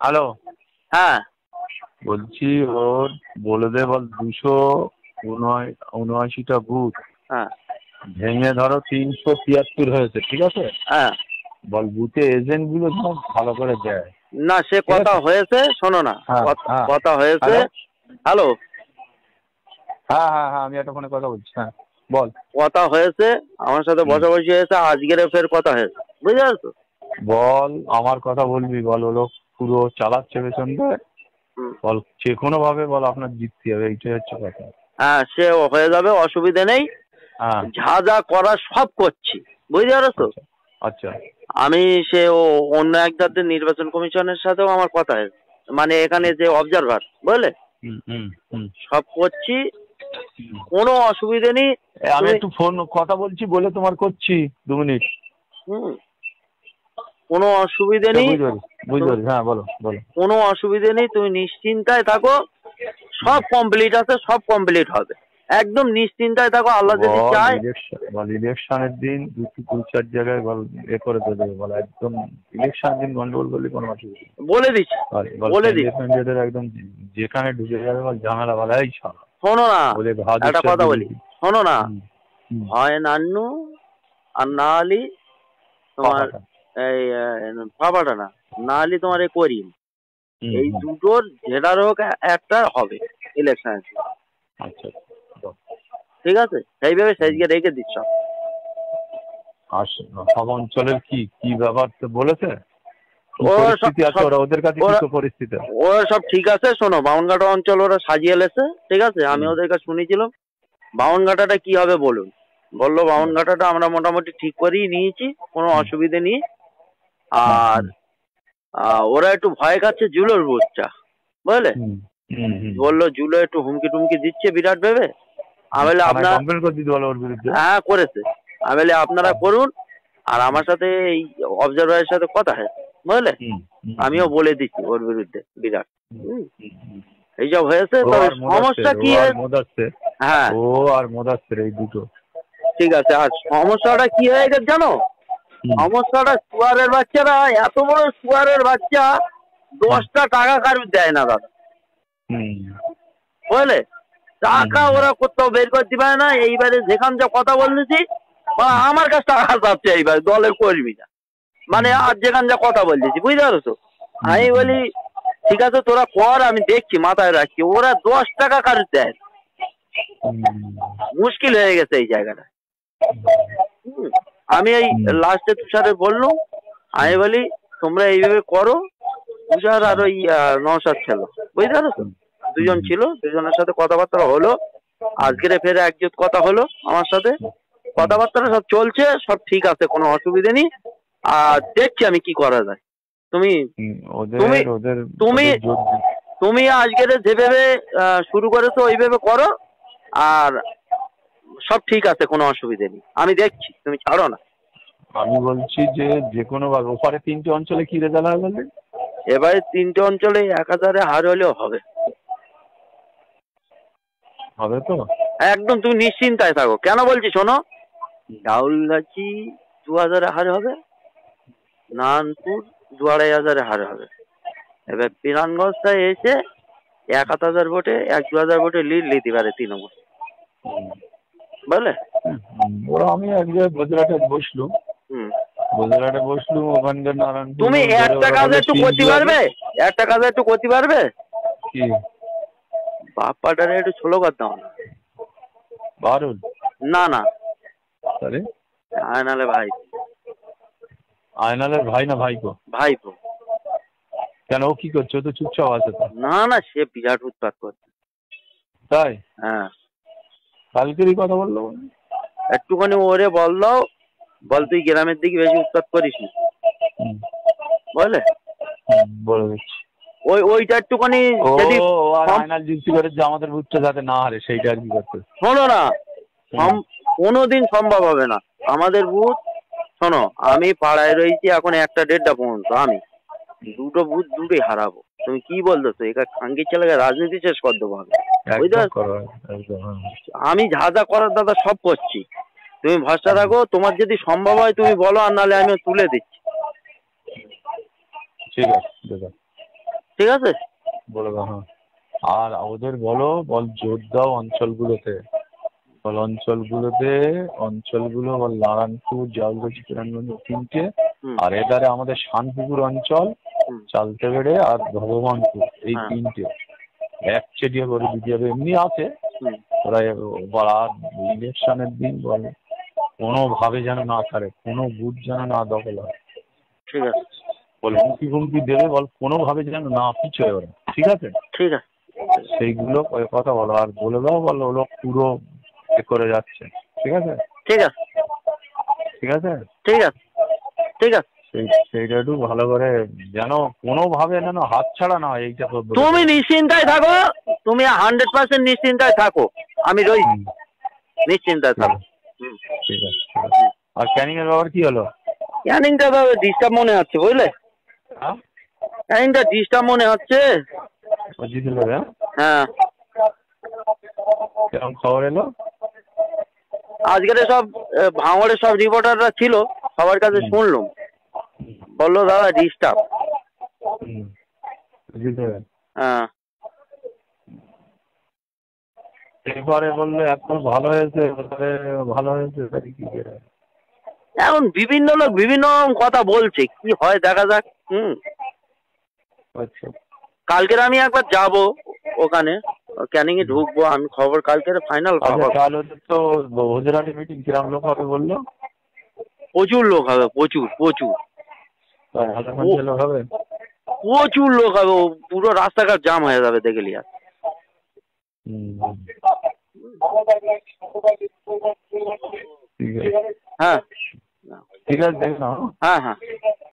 Hello. হ্যাঁ বলছি ওর বলে দে বল 279টা বুথ হ্যাঁ ভেঙে ধরো 373 হয়েছে, ঠিক আছে? হ্যাঁ। বল বুথে এজেন্ট গুলো যেন ভালো করে দেয়। না সে ঠিক কথা আছে। হয়েছে, শোনো না, হ্যাঁ হ্যাঁ। কথা হয়েছে। হ্যালো। হ্যালো। হ্যাঁ হ্যাঁ হ্যাঁ, আমি একটা ফোনে কথা বলছি। হ্যাঁ বল। কথা হয়েছে, আমার সাথে বসাবসি হয়েছে, আজকের ফের কথা হয়েছে, বুঝতে পারছো? বল, আমার কথা বলবি, বল ও লোক পুরো চালাচ্ছে পেছন দিয়ে। বল যে কোনো ভাবে বল আপনার জিততে হবে, এইটাই হচ্ছে কথা। হ্যাঁ সে হয়ে যাবে, অসুবিধা নেই। হ্যাঁ। যা যা করার সব করছি, বুঝতে পারছো? আচ্ছা আচ্ছা। আমি সে অন্য একদাদের নির্বাচন কমিশনের সাথেও আমার কথা হয়েছে, মানে এখানে যে অবজারভার, বুঝলে, হুম হুম হুম। সব করছি, কোনো অসুবিধে নেই। আমি তুমি একটু ফোন কথা বলছি বলে তোমার করছি 2 মিনিট। হুম, কোনো অসুবিধে নেই। বুঝতে পারি বুঝতে পারি। হ্যাঁ বলো বলো। কোনো অসুবিধে নেই, তুমি নিশ্চিন্তায় থাকো, সব কমপ্লিট আছে, সব কমপ্লিট হবে, একদম নিশ্চিন্তায় থাকো, আল্লাহ যদি চায়। ইলেকশনের দিন 2-3-4 জায়গায় বল এ করে দেবে, বল একদম ইলেকশনের দিন গন্ডগোল করলে কোনো অসুবিধা নেই। বলে দিচ্ছি, বল বলে দিচ্ছি। ক্যান্ডিডেটের একদম যেখানে ঢুকে যাবে বল ঝামেলা বলা এই ছাড়া শোনো না, বলে ভাত একটা উৎসব কথা বলি, দিবি। শোনো না, হুম হুম। হয় নান্নু আর না হলি তোমার পাকাটা। এই পাপাটা না, না হলি তোমার এই করিম, হুম এই হুম। দুটোর যেটার হোক একটা হবে ইলেকশন। আচ্ছা বল। ঠিক আছে, সেইভাবে হুম। সেজকে রেখে দিচ্ছ। আর সব অঞ্চলের কি কি ব্যাপার তো বলেছে, কি ও সব পরিস্থিতি আছে, সব ওদের কাছে কি ওরা পরিস্থিতি আছে? ওরা সব ঠিক আছে। শোনো, বামনঘাটা অঞ্চল ওরা সাজিয়ে লেছে, ঠিক আছে, আমি হুম। ওদের কাছে শুনেছিলাম। বামনঘাটাটা কি হবে বলুন, বললো বামনঘাটাটা আমরা মোটামুটি ঠিক করেই নিয়েছি, কোনো হুম অসুবিধে নেই। হুম আর ওরা একটু ভয় খাচ্ছে জুলোর বুথটা, বুঝলে, হুম হুম হুম। বললো জুলো একটু হুমকি টুমকি দিচ্ছে বিরাট ভেবে। আমি বলি থানায় আপনার, কমপ্লেন করে দিতে বলো ওর বিরুদ্ধে। হ্যাঁ করেছে, আমি বলি আপনারা করুন, আর আমার সাথে এই অবজারভারের সাথে কথা হয়েছে, বুঝলে, হুম হুম আমিও হুম বলে দিচ্ছি ওর বিরুদ্ধে বিরাট। হুম হুম। এইসব হয়েছে, ও তবে আর সমস্যা মোদাস্তের, কি হয়েছে? হ্যাঁ এই দুটো। ঠিক আছে। আর সমস্যাটা কি হয়ে গেছে জানো? হুম সমস্যাটা শুয়ারের বাচ্চারা, এত বড় শুয়ারের বাচ্চা, হুম 10টা টাকা কারুর দেয় না দাদা, হুম বুঝলে, টাকা হুম ওরা কোথাও বের করতে পারে না। এইবারে যেখান যা কথা বলতেছি, আমার কাছে টাকা চাচ্ছে এইবার দলের কর্মী না, মানে আর যেখান যা কথা বলতেছি, বুঝতে পারছো? হুম আমি হুম বলি ঠিক আছে তোরা কর, আমি দেখছি, মাথায় রাখছি, ওরা 10 টাকা কারুর দেয় না। মুশকিল হয়ে গেছে এই জায়গাটা। হুম। আমি এই লাস্টে তুষারে বললুম, আমি বলি তোমরা এইভাবে করো। তুষার আর ওই নওশাদ ছিল, বুঝতে পারছো, দুজন ছিল, দুজনের সাথে কথাবার্তা হলো। আজকের ফের একজোট কথা হলো আমার সাথে, কথাবার্তা সব চলছে, সব ঠিক আছে, কোনো অসুবিধে নেই। আর দেখছি আমি কি করা যায়। তুমি তুমি ওদের ওদের তুমি ওদের জোর। তুমি আজকের যেভাবে শুরু করেছো ওইভাবে করো, আর সব ঠিক আছে, কোনো অসুবিধে নেই, আমি দেখছি, তুমি ছাড়ো না। আমি বলছি যে যে কোনো ভাবে ওপারে 3টে অঞ্চলে কি রেজাল্ট হয় বললে? এবারে 3টে অঞ্চলে 1000-এ হার হলেও হবে। হবে তো? একদম তুমি নিশ্চিন্তায় থাকো, কেন বলছি শোনো, ডাউলগাছি 2000-এ হার হবে, নারায়ণপুর 2500-এ হার হবে। এবার পিরানগঞ্জটায় এসে 1000 ভোটে, 1-2000 ভোটে লিড নিতে পারে তৃণমূল, বুঝলে। ওরা আমি এক জায়গায় গুজরাটে বসলুম, হুম। ওখানকার নারায়ণপুর তুমি ধরে একটা ওরা কাজ বলে একটু করতে সিন্ধু হবে। পারবে, একটা কাজ একটু করতে পারবে, কি? বাপ্পাটারে একটু ছোলো কর দাও না। বারুন। না না, তাহলে নাহলে ভাই, আয়নালের ভাই না ভাইপো? ভাইপো। কেন, ও কি করছে? ও তো চুপচাপ আছে তো। না না, সে বিরাট উৎপাত করছে। তাই? হ্যাঁ, কালকেরই কথা বললো। একটুখানি ওরে বল দাও, বল তুই গ্রামের দিকে বেশি উৎপাত করিস না, বুঝলে। বলে দিচ্ছি। ওইটা একটুখানি ও যদি আর আয়নাল যুক্তি করে যে আমাদের বুথটা যাতে না হারে, সেইটা আর কি করতে। শোনো না, কোনোদিন সম্ভব হবে না আমাদের বুথ। শোনো, আমি পাড়ায় রয়েছি এখন 1টা-1:30টা পর্যন্ত, আমি দুটো বুথ দুটোই হারাবো। তুমি কি বলতেছো, এখানে খাঙ্কির ছেলেকে রাজনীতি শেষ করে দেবো আমি, বুঝতে একদম পারছো? করো, একদম। আমি যা যা করার দাদা সব করছি, তুমি ভরসা রাখো, তোমার যদি সম্ভব হয় তুমি বলো, আর নাহলে আমিও তুলে দিচ্ছি। ঠিক আছে দাদা। ঠিক আছে? বলে দাও, হ্যাঁ। আর ওদের বলো, বল জোর দাও অঞ্চলগুলোতে, বল অঞ্চলগুলো বল নারায়ণপুর, জালগাছি, কিরণগঞ্জ 3টে, হুম আর এধারে আমাদের শানপুকুর অঞ্চল, হুম চালতেবেড়ে আর ভগবানপুর, এই হ্যাঁ 3টে একচেটিয়া করে দিতে হবে। এমনি আছে হুম ওরা, বল আর ইলেকশনের দিন বল কোনোভাবে যেন না ছাড়ে, কোনো বুথ যেন না দখল হয়, ঠিক আছে বল হুমকি হুমকি দেবে, বল কোনোভাবে যেন না পিছোয় ওরা, ঠিক আছে? ঠিক আছে সেইগুলো কথা বলো, আর বলে দাও বল ওগুলো পুরো এ করে যাচ্ছে, ঠিক আছে? ঠিক আছে ঠিক আছে, ঠিক আছে ঠিক আছে। সেইটা একটু ভালো করে যেন কোনোভাবে যেন হাত ছাড়া না হয়, এইটা তো বলে তুমি দেবো। নিশ্চিন্তায় থাকো, তুমি 100% নিশ্চিন্তায় থাকো, আমি রয়েছি, হুম, নিশ্চিন্তায় ঠিক থাকো। আছে, হুম ঠিক আছে, ঠিক আছে। আর ক্যানিং এর ব্যাপার কি হলো? ক্যানিংটা তো ডিস্টার্ব মনে হচ্ছে, বুঝলে? হ্যাঁ, ক্যানিংটা ডিস্টার্ব মনে হচ্ছে। ও জিতে নেবে, হ্যাঁ? হ্যাঁ, কিরকম খবর এলো? আজকের সব ভাঙড়ের সব রিপোর্টাররা ছিল, সবার কাছে হুম, শুনলাম, বললো দাদা ডিস্টার্ব। হুম, জিতে নেবে। হ্যাঁ, এবারে বললে এত ভালো হয়েছে, ওখানে ভালো হয়েছে, তাই কি করে? এখন বিভিন্ন লোক বিভিন্ন রকম কথা বলছে, কি হয় দেখা যাক। হুম, আচ্ছা, কালকের আমি একবার যাব ওখানে, ক্যানিং এ ঢুকবো আমি, খবর কালকের ফাইনাল আচ্ছা, খবর। তাহলে ওদের তো গুজরাটি মিটিং কিরম লোক হবে বললো? প্রচুর লোক হবে, প্রচুর প্রচুর 1050 লোক হবে? প্রচুর লোক হবে, পুরো রাস্তাঘাট জাম হয়ে যাবে দেখলি আর। হুম, ঠিক আছে, হ্যাঁ ঠিক আছে, দেখ না। হ্যাঁ হ্যাঁ।